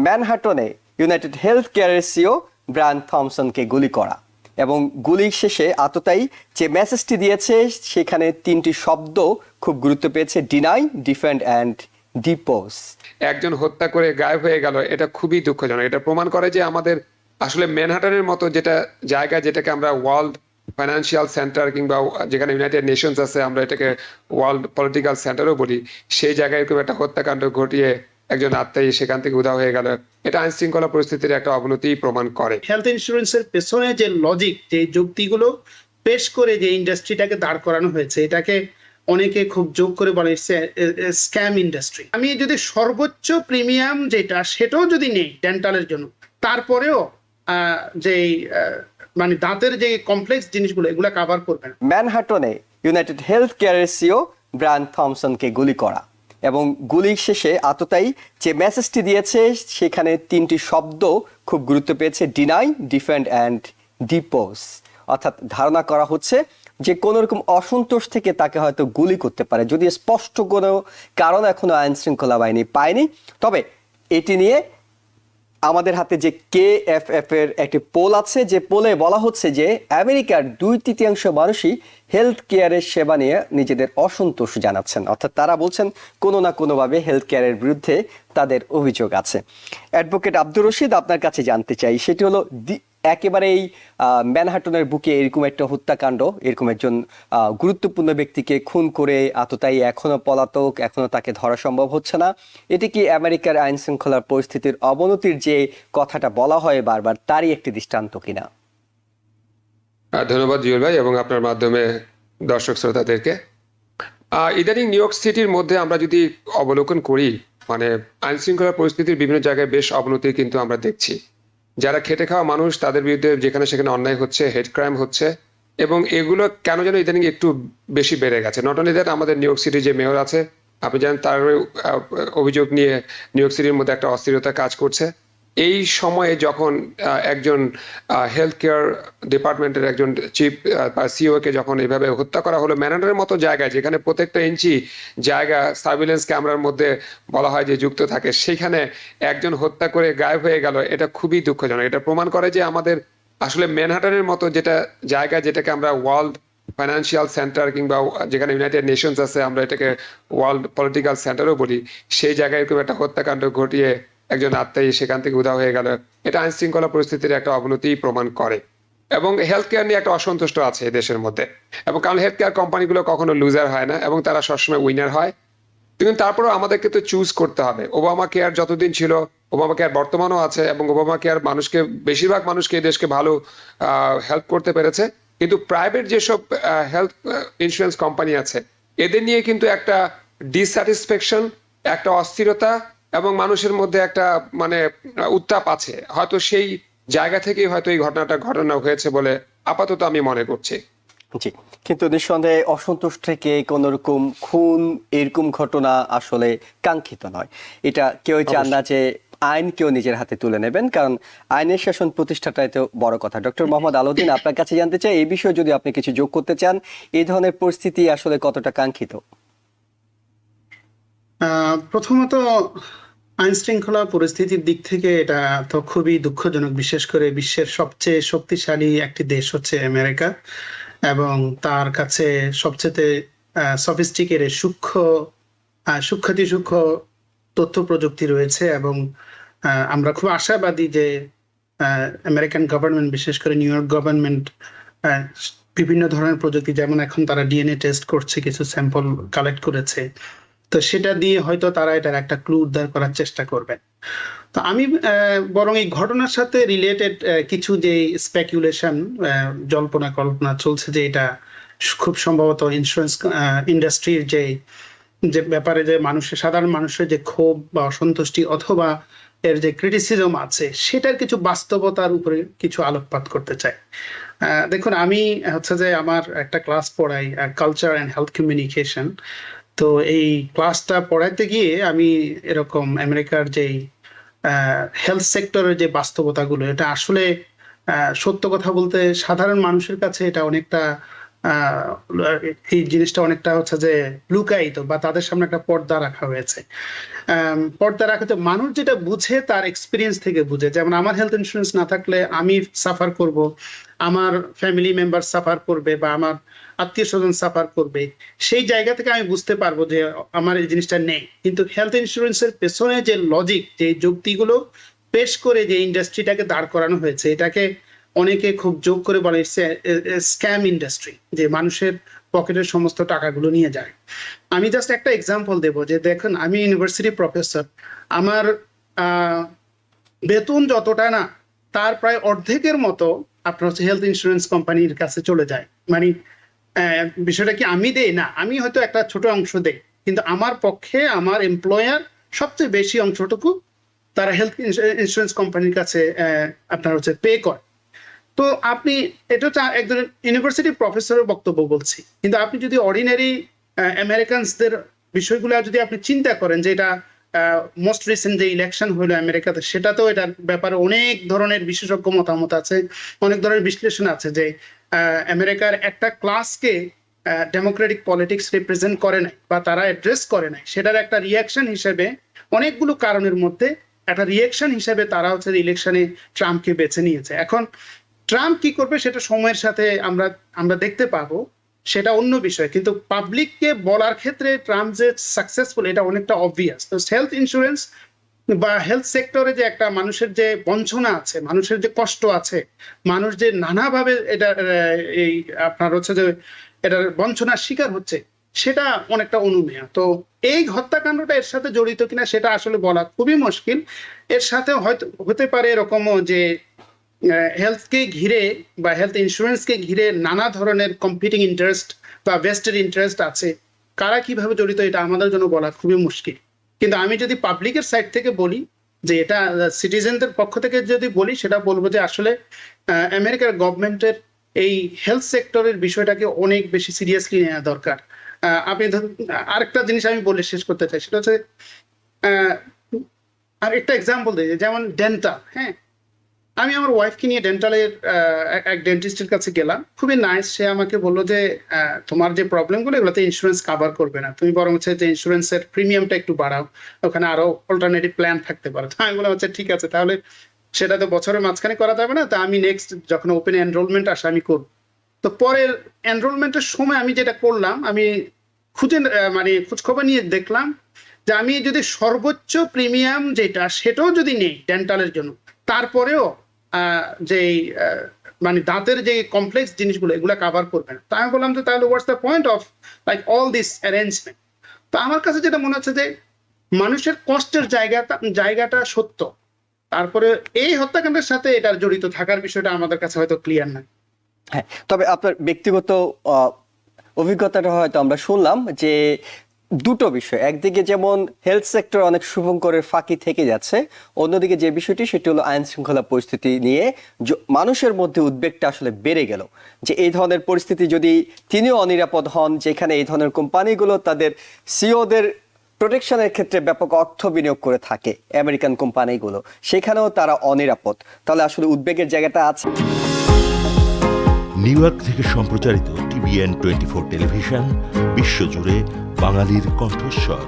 ম্যানহাটনে United health কেয়ারের CO Brian থমসনকে গুলি করা এবং গুলি শেষে আততায়ী যে মেসেজটি দিয়েছে সেখানে তিনটি শব্দ খুব গুরুত্ব পেয়েছে: ডিনাই, ডিফেন্ড অ্যান্ড ডিপোজ। একজন হত্যা করে গায়েব হয়ে গেল, এটা খুবই দুঃখজনক। এটা প্রমাণ করে যে আমাদের আসলে ম্যানহাটনের মতো যেটা জায়গা, যেটাকে আমরা ওয়ার্ল্ড ফাইন্যান্সিয়াল সেন্টার কিংবা যেখানে ইউনাইটেড নেশনস আছে, আমরা এটাকে ওয়ার্ল্ড পলিটিক্যাল সেন্টারও বলি, সেই জায়গায় এরকম একটা হত্যাকাণ্ড ঘটিয়ে একজন আত্মায়ী সেখান থেকে উধাও হয়ে গেল, এটা আইন শৃঙ্খলা পরিস্থিতির একটা অবনতি প্রমাণ করে। হেলথ ইন্স্যুরেন্সের পেছনে যে লজিক, যে যুক্তিগুলো পেশ করে যে ইন্ডাস্ট্রিটাকে দাঁড় করানো হয়েছে, এটাকে অনেকে খুব যোগ করে বলে স্ক্যাম ইন্ডাস্ট্রি। আমি যদি সর্বোচ্চ প্রিমিয়াম যেটা সেটাও যদি নেই ডেন্টালের জন্য, তারপরেও যে মানে দাঁতের যে কমপ্লেক্স জিনিসগুলো এগুলো কাভার করবে না। ম্যানহাটনে ইউনাইটেড হেলথ কেয়ারের সিও ব্রায়ান থমসনকে গুলি করা এবং গুলি শেষে আততায়ী যে মেসেজটি দিয়েছে সেখানে তিনটি শব্দ খুব গুরুত্ব পেয়েছে: ডিনাই, ডিফেন্ড অ্যান্ড ডিপোজ। অর্থাৎ ধারণা করা হচ্ছে যে কোনো রকম অসন্তোষ থেকে তাকে হয়তো গুলি করতে পারে, যদি স্পষ্ট কোনো কারণ এখনো আইন শৃঙ্খলা বাহিনী পায়নি। তবে এটি নিয়ে আমাদের হাতে যে KFF এর একটি পোল আছে, যে পোলে বলা হচ্ছে যে আমেরিকার 2/3 মানুষই হেলথ কেয়ারের সেবা নিয়ে নিজেদের অসন্তোষ জানাচ্ছেন। অর্থাৎ তারা বলছেন কোনো না কোনোভাবে হেলথ কেয়ারের বিরুদ্ধে তাদের অভিযোগ আছে। অ্যাডভোকেট আব্দুর রশিদ, আপনার কাছে জানতে চাই, সেটি হলো একেবারে এই ম্যানহাটনের বুকে এরকম একটা হত্যাকাণ্ড, এরকম একজন গুরুত্বপূর্ণ ব্যক্তিকে খুন করে আততায়ী এখনো পলাতক, এখনো তাকে ধরা সম্ভব হচ্ছে না। এটি কি আমেরিকার আইন শৃঙ্খলার পরিস্থিতির অবনতির যে কথাটা বলা হয় বারবার, তারই একটি দৃষ্টান্ত কিনা? ধন্যবাদ জুয়েল ভাই, এবং আপনার মাধ্যমে দর্শক শ্রোতাদেরকে। ইদানিং নিউ ইয়র্ক সিটির মধ্যে আমরা যদি অবলোকন করি, মানে আইন শৃঙ্খলা পরিস্থিতির বিভিন্ন জায়গায় বেশ অবনতি কিন্তু আমরা দেখছি। যারা খেটে খাওয়া মানুষ, তাদের বিরুদ্ধে যেখানে সেখানে অন্যায় হচ্ছে, হেড ক্রাইম হচ্ছে, এবং এগুলো কেন যেন ইদানিং একটু বেশি বেড়ে গেছে। নট অনলি দ্যাট, আমাদের নিউ ইয়র্ক সিটির যে মেয়র আছে, আপনি জানেন, তার অভিযোগ নিয়ে নিউ ইয়র্ক সিটির মধ্যে একটা অস্থিরতা কাজ করছে। এই সময়ে যখন একজন হেলথ কেয়ার ডিপার্টমেন্টের একজন চিফ বা সিও কে যখন এইভাবে হত্যা করা হলো ম্যানহাটনের মতো জায়গায়, যেখানে প্রত্যেকটা ইঞ্চি জায়গা সার্ভিলেন্স ক্যামেরার মধ্যে বলা হয় যে যুক্ত থাকে, সেখানে একজন হত্যা করে গায়েব হয়ে গেল, এটা খুবই দুঃখজনক। এটা প্রমাণ করে যে আমাদের আসলে ম্যানহাটনের মতো যেটা জায়গা, যেটাকে আমরা ওয়ার্ল্ড ফাইন্যান্সিয়াল সেন্টার কিংবা যেখানে ইউনাইটেড নেশনস আছে, আমরা এটাকে ওয়ার্ল্ড পলিটিক্যাল সেন্টারও বলি, সেই জায়গায় এরকম একটা হত্যাকাণ্ড ঘটিয়ে একজন আত্মায়ী সেখান থেকে উধাও হয়ে গেল, এটা আইন শৃঙ্খলা পরিস্থিতির একটা অবনতি প্রমাণ করে। এবং হেলথ কেয়ার নিয়ে একটা অসন্তুষ্ট আছে দেশের মধ্যে, এবং কারণ হেলথ কেয়ার কোম্পানিগুলো কখনো লুজার হয় না এবং তারা সবসময় উইনার হয়। কিন্তু তারপরেও আমাদেরকে তো চুজ করতে হবে। ওবামা কেয়ার যতদিন ছিল, ওবামা কেয়ার বর্তমানও আছে, এবং ওবামা কেয়ার মানুষকে, বেশিরভাগ মানুষকে এই দেশকে ভালো হেল্প করতে পেরেছে। কিন্তু প্রাইভেট যেসব হেলথ ইন্স্যুরেন্স কোম্পানি আছে, এদের নিয়ে কিন্তু একটা ডিস্যাটিসফ্যাকশন, একটা অস্থিরতা এবং মানুষের মধ্যে একটা মানে উত্তাপ আছে। হয়তো সেই জায়গা থেকেই হয়তো এই ঘটনা হয়েছে বলে আপাতত আমি মনে করছি। জি, কিন্তু নিঃসন্দেহে অসন্তোষ থেকে কোন রকম খুন, এরকম ঘটনা আসলে কাঙ্ক্ষিত নয়। এটা কেউ চান না যে আইন কেউ নিজের হাতে তুলে নেবেন, কারণ আইনের শাসন প্রতিষ্ঠাটাই তো বড় কথা। ডক্টর মোহাম্মদ আলাউদ্দিন, আপনার কাছে জানতে চাই, এই বিষয়ে যদি আপনি কিছু যোগ করতে চান, এই ধরনের পরিস্থিতি আসলে কতটা কাঙ্ক্ষিত? প্রথমত, আইন শৃঙ্খলা পরিস্থিতির দিক থেকে এটা তো খুবই দুঃখজনক। বিশেষ করে বিশ্বের সবচেয়ে শক্তিশালী একটি দেশ হচ্ছে আমেরিকা, এবং তার কাছে সবচেয়ে সফিস্টিকেটেড সূক্ষ্ম তথ্য প্রযুক্তি রয়েছে। এবং আমরা খুব আশাবাদী যে আমেরিকান গভর্নমেন্ট, বিশেষ করে নিউ ইয়র্ক গভর্নমেন্ট, বিভিন্ন ধরনের প্রযুক্তি, যেমন এখন তারা ডিএনএ টেস্ট করছে, কিছু স্যাম্পল কালেক্ট করেছে, তো সেটা দিয়ে হয়তো তারা এটার একটা ক্লু উদ্ধার করার চেষ্টা করবেন। তো আমি বরং এই ঘটনার সাথে রিলেটেড কিছু যে স্পেকুলেশন, জল্পনা কল্পনা চলছে যে এটা খুব সম্ভবত ইন্স্যুরেন্স ইন্ডাস্ট্রির যে ব্যাপারে যে সাধারণ মানুষের যে ক্ষোভ বা অসন্তুষ্টি অথবা এর যে ক্রিটিসিজম আছে, সেটার কিছু বাস্তবতার উপরে কিছু আলোকপাত করতে চাই। দেখুন, আমি হচ্ছে যে আমার একটা ক্লাস পড়াই, কালচার অ্যান্ড হেলথ কমিউনিকেশন। তো এই ক্লাসটা পড়াইতে গিয়ে আমি এরকম আমেরিকার যেই হেলথ সেক্টরের যে বাস্তবতাগুলো, এটা আসলে সত্য কথা বলতে সাধারণ মানুষের কাছে এটা অনেকটা এই জিনিসটা অনেকটা হচ্ছে যে লুকায়িত বা তাদের সামনে একটা পর্দা রাখা হয়েছে। পর্দা রাখা তো মানুষ যেটা বুঝে তার এক্সপিরিয়েন্স থেকে বুঝে, যেমন আমার হেলথ ইন্স্যুরেন্স না থাকলে আমি সাফার করব, আমার ফ্যামিলি মেম্বার সাফার করবে বা আমার আত্মীয় স্বজন সাফার করবে, সেই জায়গা থেকে আমি বুঝতে পারবো যে আমার এই জিনিসটা নেই। কিন্তু হেলথ ইন্স্যুরেন্সের পেছনে যে লজিক, যে যুক্তিগুলো পেশ করে যে ইন্ডাস্ট্রিটাকে দাঁড় করানো হয়েছে, এটাকে অনেকে খুব যোগ করে বলে স্ক্যাম ইন্ডাস্ট্রি, যে মানুষের পকেটের সমস্ত টাকাগুলো নিয়ে যায়। আমি জাস্ট একটা এক্সাম্পল দেবো যে দেখুন, আমি ইউনিভার্সিটি প্রফেসর, আমার বেতন যতটা না তার প্রায় অর্ধেকের মতো আপনার হচ্ছে হেলথ ইন্স্যুরেন্স কোম্পানির কাছে চলে যায়। মানে বিষয়টা কি আমি দেই না, আমি হয়তো একটা ছোট অংশ দেই, কিন্তু আমার পক্ষে আমার এমপ্লয়ার সবচেয়ে বেশি অংশটুকু তারা হেলথ ইন্স্যুরেন্স কোম্পানির কাছে আপনার হচ্ছে পে করে। তো আপনি এটা হচ্ছে একজন ইউনিভার্সিটি প্রফেসরের বক্তব্য বলছি, কিন্তু আপনি যদি অর্ডিনারি আমেরিকানসদের বিষয়গুলো যদি আপনি চিন্তা করেন, যে এটা মোস্ট রিসেন্ট যে ইলেকশন হলো আমেরিকাতে, সেটাতেও এটার ব্যাপারে অনেক ধরনের বিশেষজ্ঞ মতামত আছে, অনেক ধরনের বিশ্লেষণ আছে যে আমেরিকার একটা ক্লাসকে ডেমোক্রেটিক পলিটিক্স রিপ্রেজেন্ট করে নাই বা তারা অ্যাড্রেস করে নাই, সেটার একটা রিয়াকশন হিসেবে অনেকগুলো কারণের মধ্যে একটা রিয়াকশন হিসেবে তারা হচ্ছে ইলেকশনে ট্রাম্পকে বেছে নিয়েছে। এখন ট্রাম্প কি করবে সেটা সময়ের সাথে আমরা দেখতে পাবো, সেটা অন্য বিষয়, কিন্তু পাবলিককে বলার ক্ষেত্রে ট্রাম্প যে সাকসেসফুল এটা অনেকটা অবভিয়াস। তো হেলথ ইন্স্যুরেন্স বা হেলথ সেক্টরে যে একটা মানুষের যে বঞ্চনা আছে, মানুষের যে কষ্ট আছে, মানুষ যে নানাভাবে এটা এই আপনার হচ্ছে যে এটার বঞ্চনার শিকার হচ্ছে, সেটা অনেকটা অনুমেয়। তো এই হত্যাকাণ্ডটা এর সাথে জড়িত কিনা সেটা আসলে বলা খুবই মুশকিল। এর সাথে হয়তো হতে পারে এরকমও যে হেলথকে ঘিরে বা হেলথ ইন্স্যুরেন্সকে ঘিরে নানা ধরনের কম্পিটিং ইন্টারেস্ট বা ভেস্টেড ইন্টারেস্ট আছে, কারা কিভাবে জড়িত এটা আমাদের জন্য বলা খুবই মুশকিল। কিন্তু আমি যদি পাবলিকের সাইড থেকে বলি, যে এটা সিটিজেনদের পক্ষ থেকে যদি বলি, সেটা বলবো যে আসলে আমেরিকার গভর্নমেন্টের এই হেলথ সেক্টরের বিষয়টাকে অনেক বেশি সিরিয়াসলি নেওয়া দরকার। আপনি আরেকটা জিনিস আমি বলে শেষ করতে চাই, সেটা হচ্ছে আর একটা এক্সাম্পল দিই, যেমন ডেন্টাল। হ্যাঁ, আমি আমার ওয়াইফকে নিয়ে ডেন্টালের এক ডেন্টিস্টের কাছে গেলাম, খুবই নাইস। সে আমাকে বললো যে তোমার যে প্রবলেমগুলো এগুলোতে ইন্স্যুরেন্স কভার করবে না, তুমি বরং হচ্ছে যে ইন্স্যুরেন্সের প্রিমিয়ামটা একটু বাড়াও, ওখানে আরো অল্টারনেটিভ প্ল্যান থাকতে পারে। তো আমি বললাম হচ্ছে ঠিক আছে, তাহলে সেটা তো বছরের মাঝখানে করা যাবে না, তা আমি নেক্সট যখন ওপেন এনরোলমেন্ট আসে আমি করব। তো পরের এনরোলমেন্টের সময় আমি যেটা করলাম, আমি মানে খোঁজখবর নিয়ে দেখলাম যে আমি যদি সর্বোচ্চ প্রিমিয়াম যেটা সেটাও যদি নেই ডেন্টালের জন্য, তারপরেও যে মানে দাঁতের যে কমপ্লেক্স জিনিসগুলো এগুলা কভার করবে না। তো আমি বললাম যে তাহলে what's the point of like all this arrangement. তো আমার কাছে যেটা মনে হচ্ছে যে মানুষের কষ্টের জায়গাটা সত্য, তারপরে এই হত্যাকাণ্ডের সাথে এটার জড়িত থাকার বিষয়টা আমাদের কাছে হয়তো ক্লিয়ার না। হ্যাঁ, তবে আপনার ব্যক্তিগত অভিজ্ঞতাটা হয়তো আমরা শুনলাম যে দুটো বিষয়, একদিকে যেমন হেলথ সেক্টর অনেক শুভঙ্করের ফাঁকি থেকে যাচ্ছে, অন্যদিকে যে বিষয়টি সেটি হলো আইন শৃঙ্খলা পরিস্থিতি নিয়ে মানুষের মধ্যে উদ্বেগটা আসলে বেড়ে গেল, যে এই ধরনের পরিস্থিতি যদি তিনিও অনিরাপদ হন, যেখানে এই ধরনের কোম্পানিগুলো তাদের সিওদের প্রোটেকশনের ক্ষেত্রে ব্যাপক অর্থ বিনিয়োগ করে থাকে আমেরিকান কোম্পানিগুলো, সেখানেও তারা অনিরাপদ, তাহলে আসলে উদ্বেগের জায়গাটা আছে। নিউ ইয়র্ক থেকে সম্প্রচারিত TVN 24 টেলিভিশন বিশ্বজুড়ে বাঙালির কণ্ঠস্বর।